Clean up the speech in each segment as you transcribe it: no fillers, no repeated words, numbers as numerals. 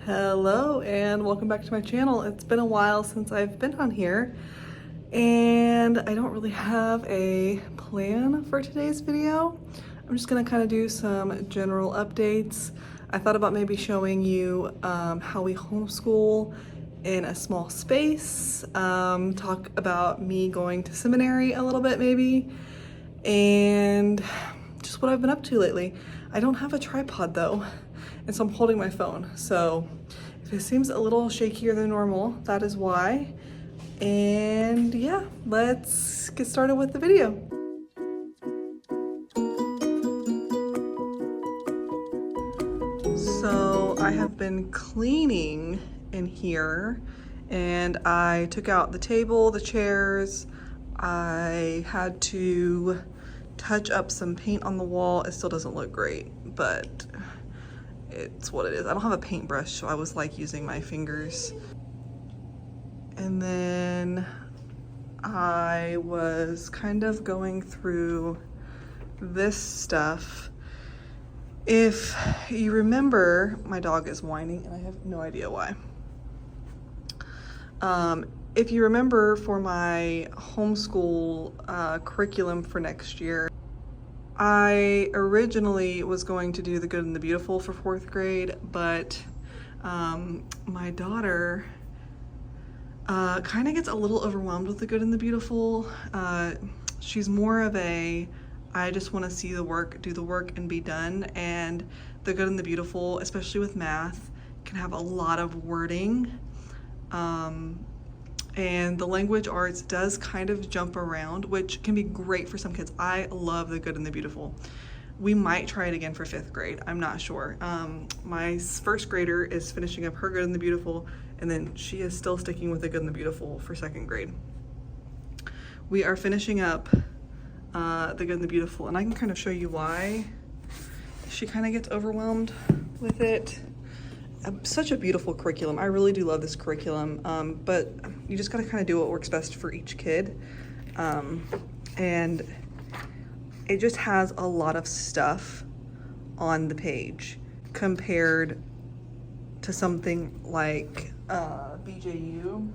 Hello and welcome back to my channel. It's been a while since I've been on here and I don't really have a plan for today's video. I'm just gonna kind of do some general updates. I thought about maybe showing you how we homeschool in a small space, talk about me going to seminary a little bit maybe, and just what I've been up to lately. I don't have a tripod though, and so I'm holding my phone. So if it seems a little shakier than normal, that is why. And yeah, let's get started with the video. So I have been cleaning in here and I took out the table, the chairs. I had to touch up some paint on the wall. It still doesn't look great, but it's what it is. I don't have a paintbrush, so I was like using my fingers. And then I was kind of going through this stuff. If you remember, my dog is whining and I have no idea why. If you remember, for my homeschool curriculum for next year, I originally was going to do The Good and the Beautiful for 4th grade, but my daughter kind of gets a little overwhelmed with The Good and the Beautiful. She's more of a, I just want to see the work, do the work, and be done. And The Good and the Beautiful, especially with math, can have a lot of wording. And the language arts does kind of jump around, which can be great for some kids. I love The Good and the Beautiful. We might try it again for 5th grade. I'm not sure. My 1st grader is finishing up her Good and the Beautiful, and then she is still sticking with The Good and the Beautiful for 2nd grade. We are finishing up The Good and the Beautiful, and I can kind of show you why she kind of gets overwhelmed with it. Such a beautiful curriculum. I really do love this curriculum, but you just gotta kind of do what works best for each kid. And it just has a lot of stuff on the page compared to something like BJU,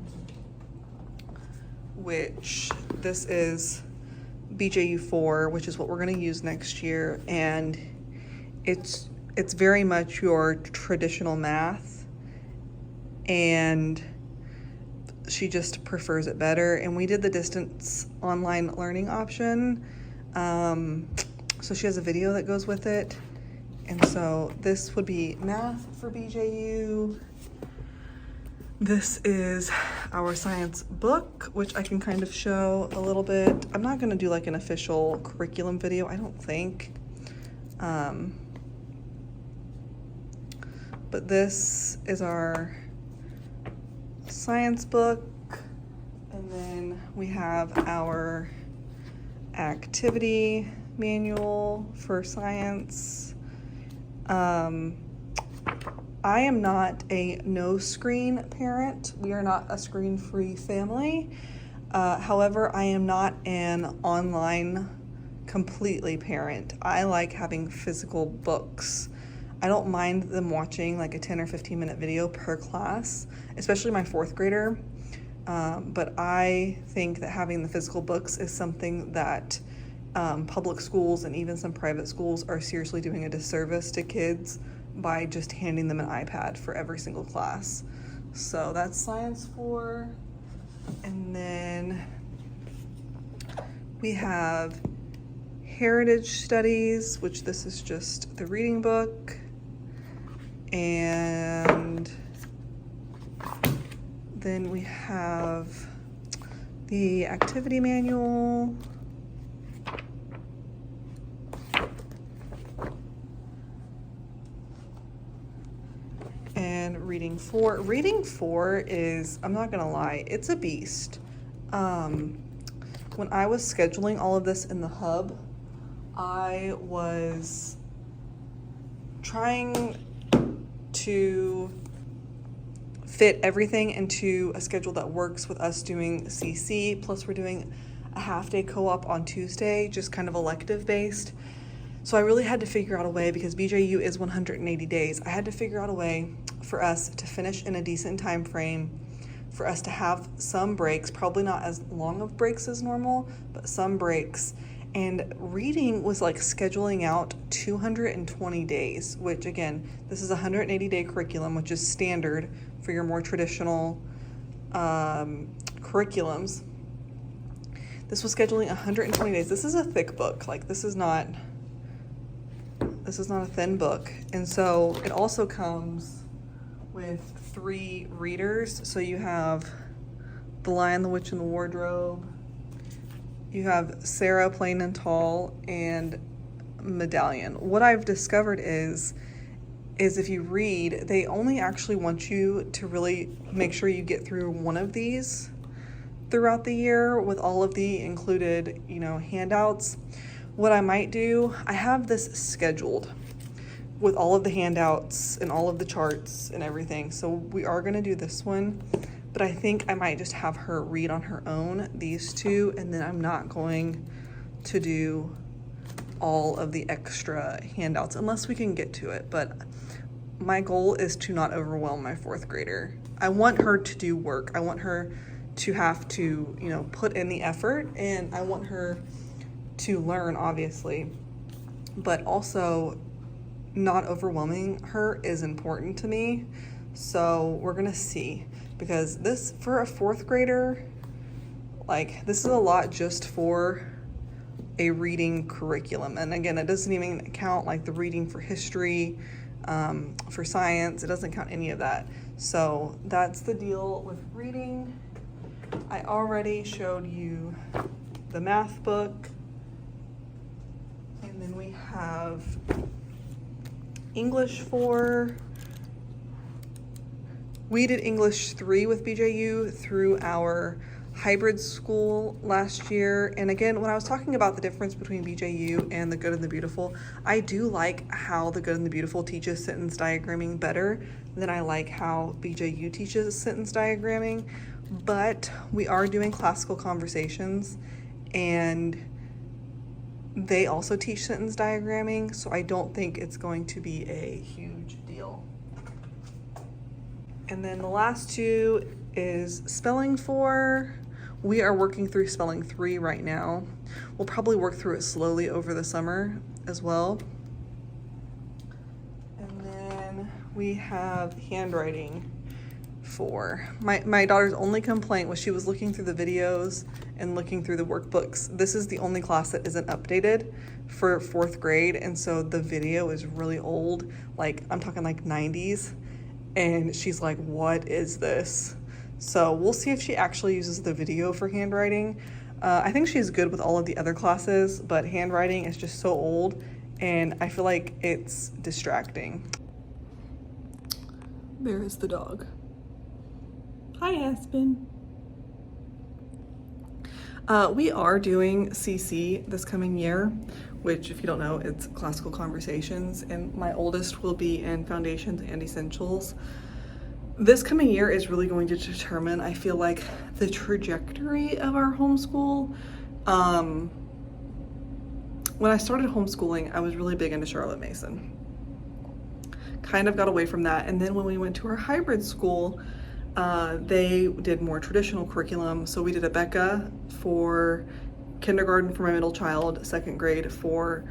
which this is BJU 4, which is what we're gonna use next year. And it's very much your traditional math, and she just prefers it better. And we did the distance online learning option, so she has a video that goes with it. And so this would be math for BJU. This is our science book, which I can kind of show a little bit. I'm not gonna do like an official curriculum video, I don't think. But this is our science book, and then we have our activity manual for science. I am not a no-screen parent. We are not a screen-free family. However, I am not an online completely parent. I like having physical books. I don't mind them watching like a 10 or 15 minute video per class, especially my 4th grader. But I think that having the physical books is something that public schools and even some private schools are seriously doing a disservice to kids by just handing them an iPad for every single class. So that's Science 4. And then we have Heritage Studies, which this is just the reading book. And then we have the activity manual. And reading 4. Reading 4 is, I'm not gonna lie, it's a beast. When I was scheduling all of this in the hub, I was trying to fit everything into a schedule that works with us doing CC, plus we're doing a half-day co-op on Tuesday, just kind of elective based. So I really had to figure out a way, because BJU is 180 days, I had to figure out a way for us to finish in a decent time frame, for us to have some breaks, probably not as long of breaks as normal, but some breaks. And reading was like scheduling out 220 days, which again, this is a 180-day curriculum, which is standard for your more traditional curriculums. This was scheduling 120 days. This is a thick book. Like this is not a thin book. And so it also comes with 3 readers. So you have The Lion, the Witch, and the Wardrobe. You have Sarah, Plain and Tall, and Medallion. What I've discovered is if you read, they only actually want you to really make sure you get through one of these throughout the year with all of the included, handouts. What I might do, I have this scheduled with all of the handouts and all of the charts and everything. So we are going to do this one, but I think I might just have her read on her own these 2, and then I'm not going to do all of the extra handouts unless we can get to it. But my goal is to not overwhelm my 4th grader. I want her to do work. I want her to have to, put in the effort, and I want her to learn, obviously, but also not overwhelming her is important to me. So we're gonna see, because this, for a 4th grader, like this is a lot just for a reading curriculum. And again, it doesn't even count like the reading for history, for science. It doesn't count any of that. So that's the deal with reading. I already showed you the math book, and then we have English 4. We did English 3 with BJU through our hybrid school last year. And again, when I was talking about the difference between BJU and the Good and the Beautiful, I do like how the Good and the Beautiful teaches sentence diagramming better than I like how BJU teaches sentence diagramming. But we are doing classical conversations, and they also teach sentence diagramming, so I don't think it's going to be a huge deal. And then the last 2 is Spelling 4. We are working through Spelling 3 right now. We'll probably work through it slowly over the summer as well. And then we have Handwriting 4. My daughter's only complaint was she was looking through the videos and looking through the workbooks. This is the only class that isn't updated for 4th grade, and so the video is really old. Like, I'm talking like 90s, and she's like, what is this? So we'll see if she actually uses the video for handwriting. I think she's good with all of the other classes, but handwriting is just so old, and I feel like it's distracting. There is the dog. Hi, Aspen. We are doing CC this coming year, which, if you don't know, it's Classical Conversations, and my oldest will be in Foundations and Essentials. This coming year is really going to determine, I feel like, the trajectory of our homeschool. When I started homeschooling, I was really big into Charlotte Mason. Kind of got away from that, and then when we went to our hybrid school, they did more traditional curriculum. So we did a Becca for kindergarten for my middle child, 2nd grade for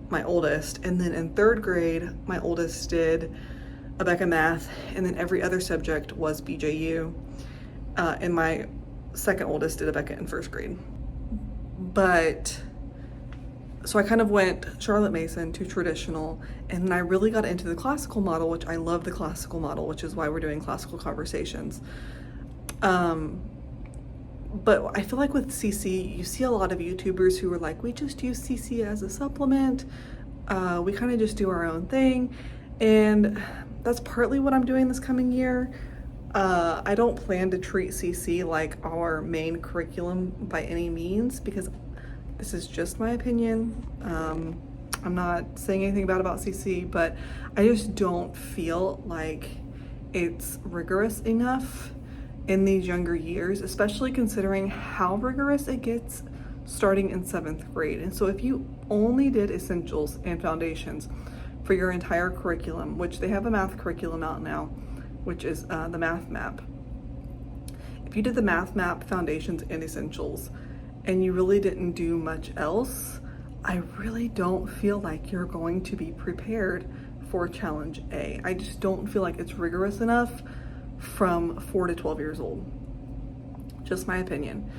my oldest, and then in 3rd grade, my oldest did a Becca math, and then every other subject was BJU, and my 2nd oldest did a Becca in 1st grade. But so I kind of went Charlotte Mason to traditional, and then I really got into the classical model, which I love the classical model, which is why we're doing Classical Conversations. But I feel like with CC, you see a lot of YouTubers who are like, we just use CC as a supplement. We kind of just do our own thing. And that's partly what I'm doing this coming year. I don't plan to treat CC like our main curriculum by any means, because this is just my opinion. I'm not saying anything bad about CC, but I just don't feel like it's rigorous enough in these younger years, especially considering how rigorous it gets starting in 7th grade. And so if you only did Essentials and Foundations for your entire curriculum, which they have a math curriculum out now, which is the math map. If you did the math map, foundations, and essentials, and you really didn't do much else, I really don't feel like you're going to be prepared for challenge A. I just don't feel like it's rigorous enough from 4 to 12 years old. Just my opinion.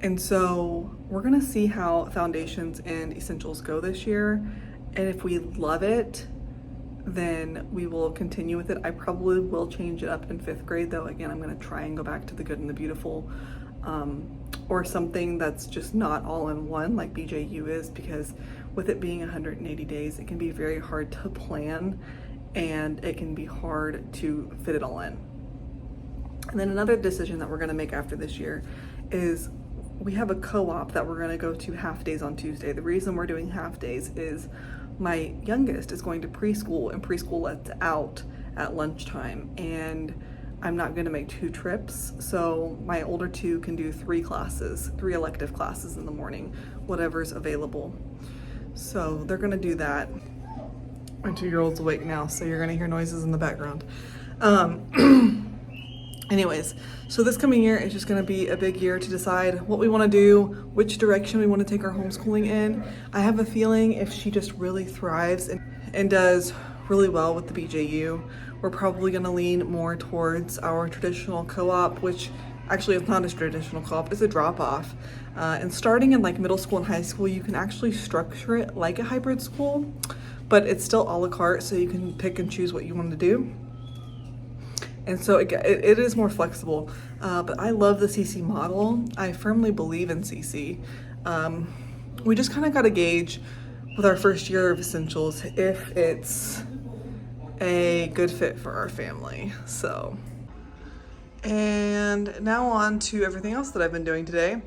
And so we're gonna see how foundations and essentials go this year. And if we love it, then we will continue with it. I probably will change it up in 5th grade though. Again, I'm gonna try and go back to the good and the beautiful, or something that's just not all in one like BJU is, because with it being 180 days, it can be very hard to plan and it can be hard to fit it all in. And then another decision that we're gonna make after this year is we have a co-op that we're gonna go to half days on Tuesday. The reason we're doing half days is my youngest is going to preschool, and preschool lets out at lunchtime, and I'm not gonna make 2 trips. So my older 2 can do 3 elective classes in the morning, whatever's available. So they're gonna do that. My 2-year-old's awake now, so you're gonna hear noises in the background. Anyways, so this coming year is just gonna be a big year to decide what we wanna do, which direction we wanna take our homeschooling in. I have a feeling if she just really thrives and does really well with the BJU, we're probably gonna lean more towards our traditional co-op, which actually is not a traditional co-op, it's a drop-off. And starting in like middle school and high school, you can actually structure it like a hybrid school, but it's still a la carte, so you can pick and choose what you want to do. And so it is more flexible, but I love the CC model. I firmly believe in CC. We just kind of got to gauge with our first year of essentials if it's a good fit for our family. So, and now on to everything else that I've been doing today.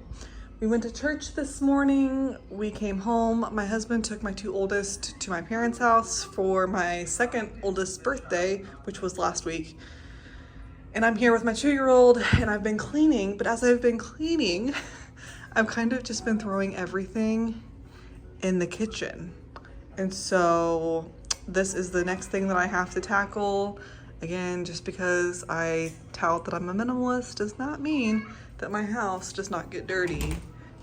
We went to church this morning. We came home. My husband took my 2 oldest to my parents' house for my 2nd oldest birthday, which was last week. And I'm here with my 2-year-old, and I've been cleaning, but as I've been cleaning, I've kind of just been throwing everything in the kitchen. And so this is the next thing that I have to tackle. Again, just because I tout that I'm a minimalist does not mean that my house does not get dirty,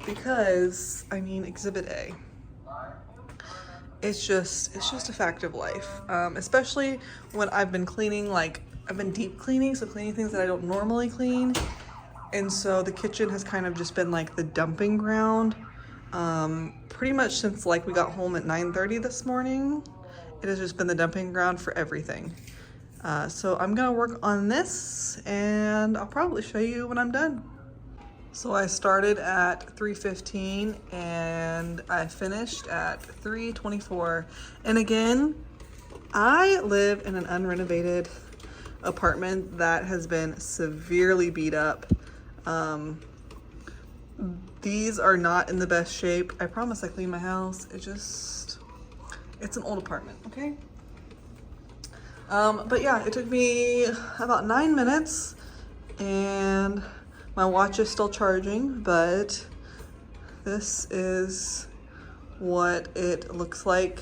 because I mean, Exhibit A. It's just a fact of life, especially when I've been cleaning, like I've been deep cleaning, so cleaning things that I don't normally clean. And so the kitchen has kind of just been like the dumping ground, pretty much since like we got home at 9:30 this morning. It has just been the dumping ground for everything. So I'm gonna work on this, and I'll probably show you when I'm done. So I started at 3:15 and I finished at 3:24. And again, I live in an unrenovated apartment that has been severely beat up. These are not in the best shape. I promise I cleaned my house. It's an old apartment, okay? But yeah, it took me about 9 minutes, and my watch is still charging, but this is what it looks like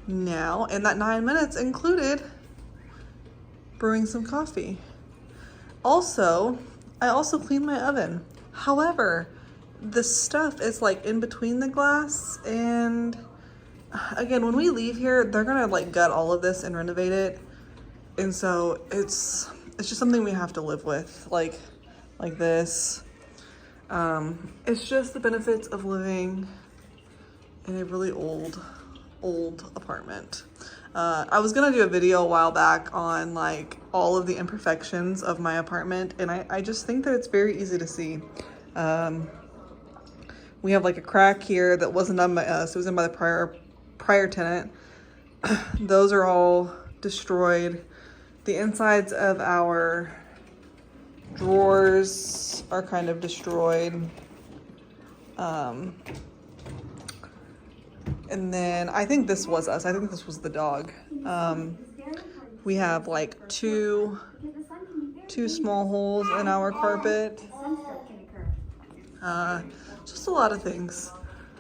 now. And that 9 minutes included brewing some coffee. I also cleaned my oven. However, the stuff is like in between the glass, and again, when we leave here, they're gonna like gut all of this and renovate it. And so it's just something we have to live with, like this. It's just the benefits of living in a really old apartment. I was gonna do a video a while back on like all of the imperfections of my apartment, and I just think that it's very easy to see. We have like a crack here that wasn't done by us, it was done by the prior tenant. Those are all destroyed. The insides of our drawers are kind of destroyed. And then I think this was us. I think this was the dog. We have like two small holes in our carpet. Just a lot of things.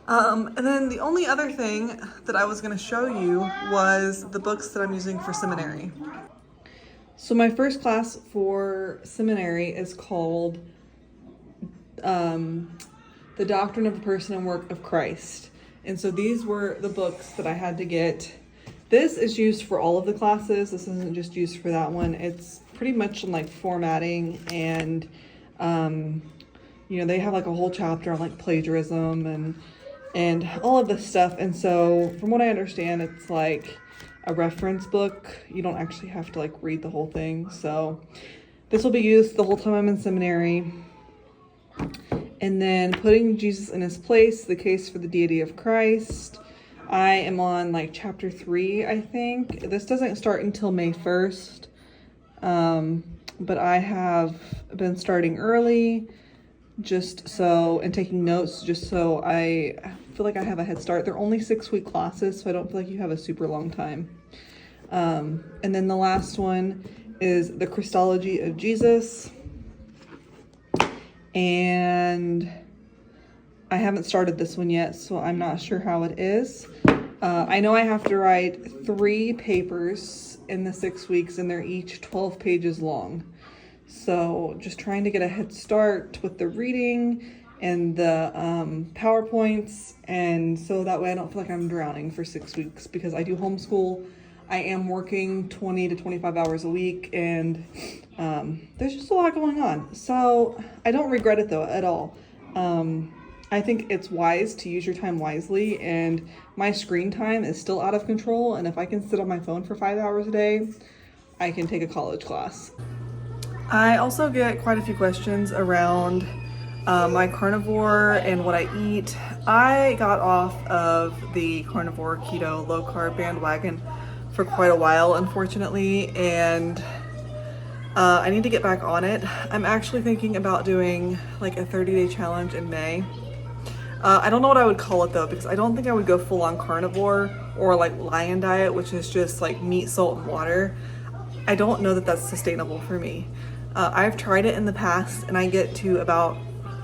And then the only other thing that I was going to show you was the books that I'm using for seminary. So my first class for seminary is called The Doctrine of the Person and Work of Christ. And so these were the books that I had to get. This is used for all of the classes. This isn't just used for that one. It's pretty much like formatting and, you know, they have like a whole chapter on like plagiarism and all of this stuff. And so from what I understand, it's like a reference book. You don't actually have to like read the whole thing. So this will be used the whole time I'm in seminary. And then Putting Jesus in His Place, the case for the deity of Christ. I am on like chapter 3, I think. This doesn't start until May 1st. But I have been starting early and taking notes just so I feel like I have a head start. They're only 6-week classes, so I don't feel like you have a super long time. And then the last one is the Christology of Jesus. And I haven't started this one yet, so I'm not sure how it is. I know I have to write 3 papers in the 6 weeks, and they're each 12 pages long. So just trying to get a head start with the reading and the PowerPoints, and so that way I don't feel like I'm drowning for 6 weeks, because I do homeschool. I am working 20 to 25 hours a week, and there's just a lot going on. So I don't regret it though at all. I think it's wise to use your time wisely, and my screen time is still out of control, and if I can sit on my phone for 5 hours a day, I can take a college class. I also get quite a few questions around my carnivore and what I eat. I got off of the carnivore, keto, low carb bandwagon for quite a while, unfortunately, and I need to get back on it. I'm actually thinking about doing like a 30-day challenge in May. I don't know what I would call it though, because I don't think I would go full on carnivore or like lion diet, which is just like meat, salt, and water. I don't know that that's sustainable for me. I've tried it in the past, and I get to about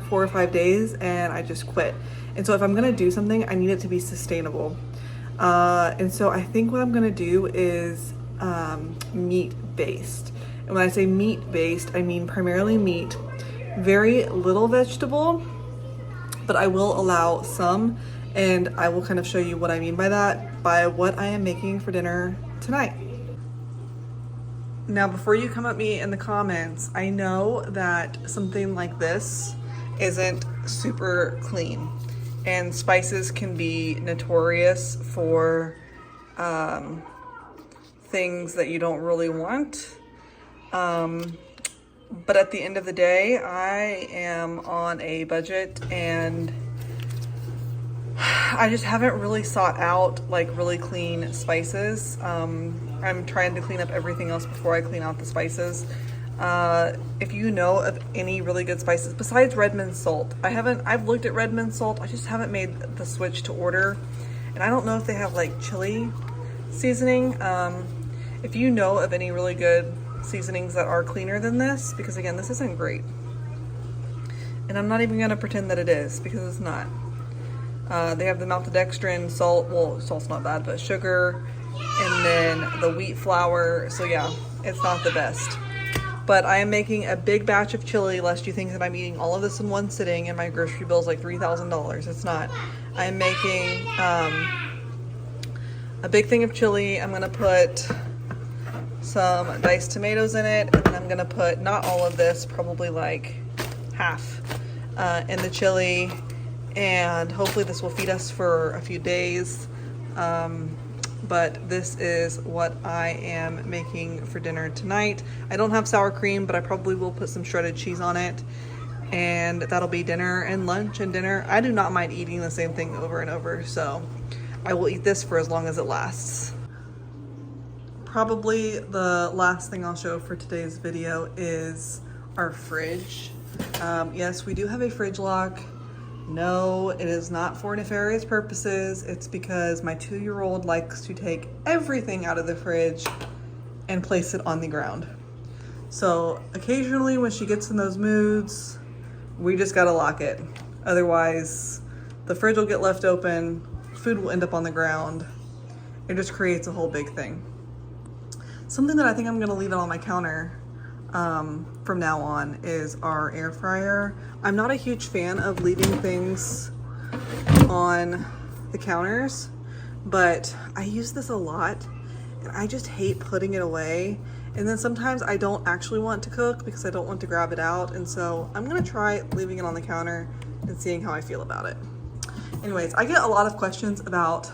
4 or 5 days and I just quit. And so if I'm gonna do something, I need it to be sustainable. And so I think what I'm gonna do is meat-based. And when I say meat-based, I mean primarily meat, very little vegetable, but I will allow some, and I will kind of show you what I mean by that by what I am making for dinner tonight. Now, before you come at me in the comments, I know that something like this isn't super clean, and spices can be notorious for things that you don't really want. But at the end of the day, I am on a budget, and I just haven't really sought out like really clean spices. I'm trying to clean up everything else before I clean out the spices. If you know of any really good spices besides Redmond salt, I've looked at Redmond salt. I just haven't made the switch to order, and I don't know if they have like chili seasoning. If you know of any really good seasonings that are cleaner than this, because again, this isn't great, and I'm not even gonna pretend that it is, because it's not. They have the maltodextrin, salt, well, salt's not bad, but sugar, and then the wheat flour. So yeah, it's not the best. But I am making a big batch of chili, lest you think that I'm eating all of this in one sitting and my grocery bill is like $3,000. It's not. I'm making a big thing of chili. I'm gonna put some diced tomatoes in it, and then I'm gonna put not all of this, probably like half in the chili, and hopefully this will feed us for a few days. But this is what I am making for dinner tonight. I don't have sour cream, but I probably will put some shredded cheese on it, and that'll be dinner and lunch and dinner. I do not mind eating the same thing over and over, so I will eat this for as long as it lasts. Probably the last thing I'll show for today's video is our fridge. Yes, we do have a fridge lock. No, it is not for nefarious purposes. It's because my 2-year-old likes to take everything out of the fridge and place it on the ground. So occasionally when she gets in those moods, we just gotta lock it. Otherwise, the fridge will get left open, food will end up on the ground. It just creates a whole big thing. Something that I think I'm gonna leave it on my counter from now on is our air fryer. I'm not a huge fan of leaving things on the counters, but I use this a lot and I just hate putting it away. And then sometimes I don't actually want to cook because I don't want to grab it out. And so I'm gonna try leaving it on the counter and seeing how I feel about it. Anyways, I get a lot of questions about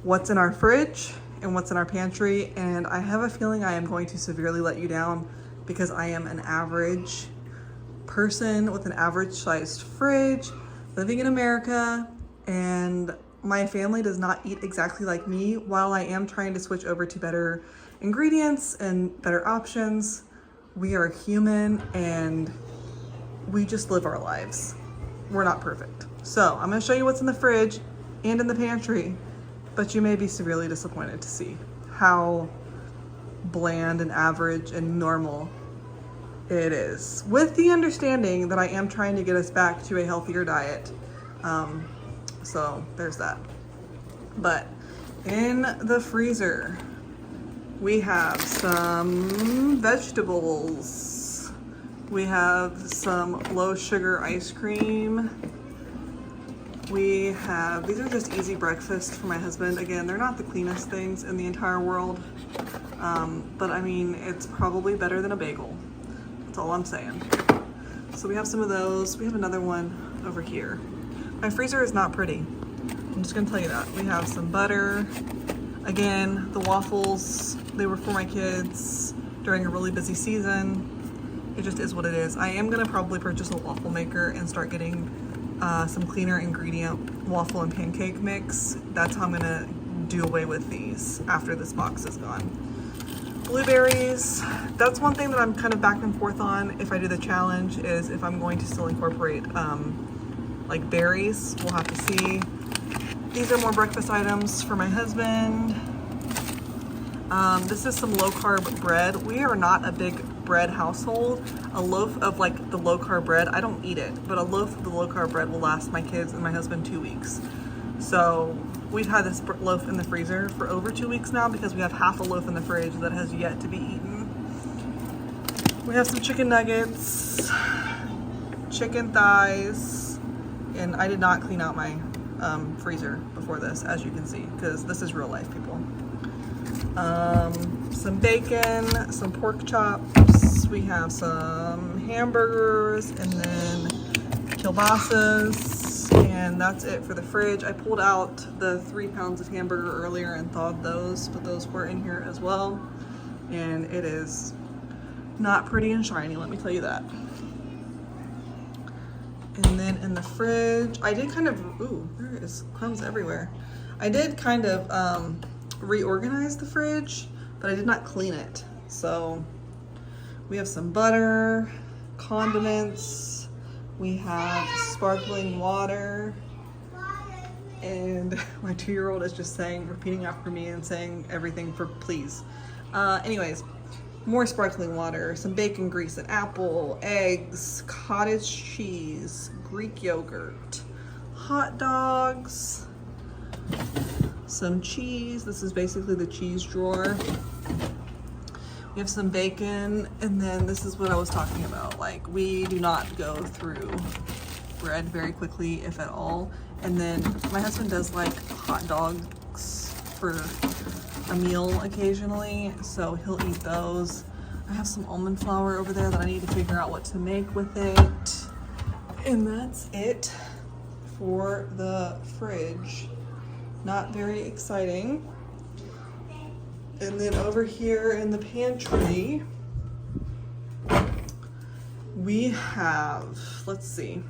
what's in our fridge and what's in our pantry, and I have a feeling I am going to severely let you down because I am an average person with an average sized fridge living in America, and my family does not eat exactly like me. While I am trying to switch over to better ingredients and better options, we are human and we just live our lives. We're not perfect. So I'm gonna show you what's in the fridge and in the pantry, but you may be severely disappointed to see how bland and average and normal it is, with the understanding that I am trying to get us back to a healthier diet. So there's that. But in the freezer, we have some vegetables. We have some low sugar ice cream. We have, these are just easy breakfast for my husband. Again, they're not the cleanest things in the entire world, but I mean, it's probably better than a bagel. That's all I'm saying. So we have some of those. We have another one over here. My freezer is not pretty. I'm just gonna tell you that. We have some butter. Again, the waffles, they were for my kids during a really busy season. It just is what it is. I am gonna probably purchase a waffle maker and start getting some cleaner ingredient waffle and pancake mix. That's how I'm gonna do away with these after this box is gone. Blueberries, that's one thing that I'm kind of back and forth on if I do the challenge, is if I'm going to still incorporate like berries. We'll have to see. These are more breakfast items for my husband. This is some low carb bread. We are not a big bread household. A loaf of like the low carb bread, I don't eat it, but a loaf of the low carb bread will last my kids and my husband 2 weeks. So we've had this loaf in the freezer for over 2 weeks now because we have half a loaf in the fridge that has yet to be eaten. We have some chicken nuggets, chicken thighs, and I did not clean out my freezer before this, as you can see, because this is real life, people. Some bacon, some pork chops, we have some hamburgers, and then kielbasa's, and that's it for the fridge. I pulled out the 3 pounds of hamburger earlier and thawed those, but those were in here as well, and it is not pretty and shiny, let me tell you that. And then in the fridge, I did kind of, ooh, there is crumbs everywhere. I did kind of reorganize the fridge, but I did not clean it. So we have some butter, condiments, we have sparkling water, and my 2-year-old is just repeating after me and saying everything for please. Anyways, more sparkling water, some bacon grease, an apple, eggs, cottage cheese, Greek yogurt, hot dogs, some cheese. This is basically the cheese drawer. We have some bacon, and then this is what I was talking about. Like, we do not go through bread very quickly, if at all. And then my husband does like hot dogs for a meal occasionally, so he'll eat those. I have some almond flour over there that I need to figure out what to make with it. And that's it for the fridge. Not very exciting. And then over here in the pantry, we have, let's see,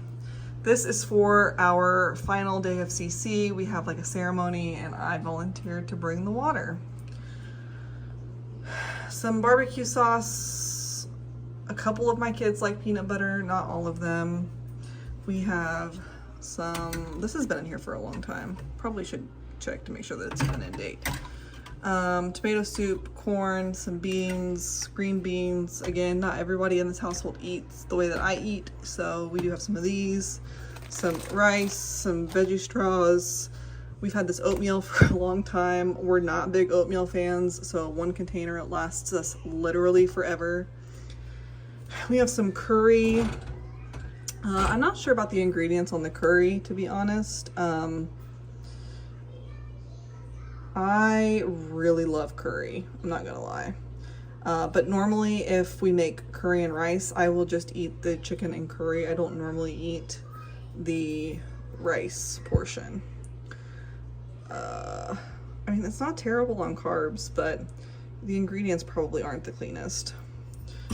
this is for our final day of CC. We have like a ceremony, and I volunteered to bring the water. Some barbecue sauce. A couple of my kids like peanut butter, not all of them. We have some, this has been in here for a long time. Probably should check to make sure that it's been in date. Tomato soup, corn, some beans, green beans. Again, not everybody in this household eats the way that I eat, so we do have some of these. Some rice, some veggie straws. We've had this oatmeal for a long time. We're not big oatmeal fans, so one container lasts us literally forever. We have some curry. I'm not sure about the ingredients on the curry, to be honest. I really love curry, I'm not gonna lie. But normally if we make curry and rice, I will just eat the chicken and curry. I don't normally eat the rice portion. I mean, it's not terrible on carbs, but the ingredients probably aren't the cleanest.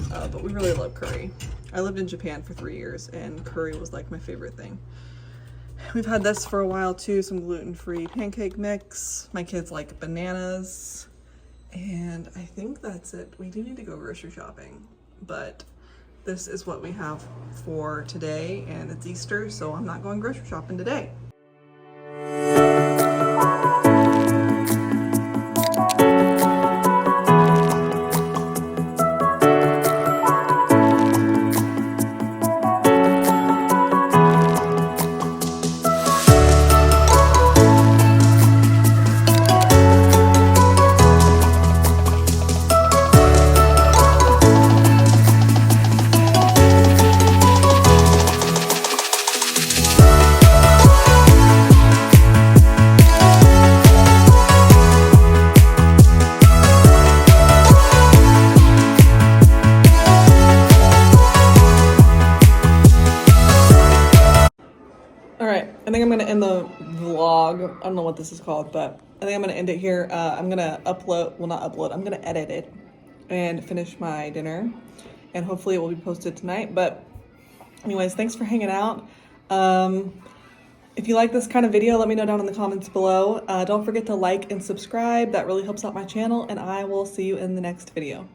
But we really love curry. I lived in Japan for 3 years and curry was like my favorite thing. We've had this for a while too, some gluten-free pancake mix. My kids like bananas. And I think that's it. We do need to go grocery shopping, but this is what we have for today, and it's Easter, so I'm not going grocery shopping today. I think I'm gonna end the vlog. I don't know what this is called, but I think I'm gonna end it here. I'm gonna I'm gonna edit it and finish my dinner, and hopefully it will be posted tonight. But anyways, thanks for hanging out. If you like this kind of video, let me know down in the comments below. Don't forget to like and subscribe. That really helps out my channel, and I will see you in the next video.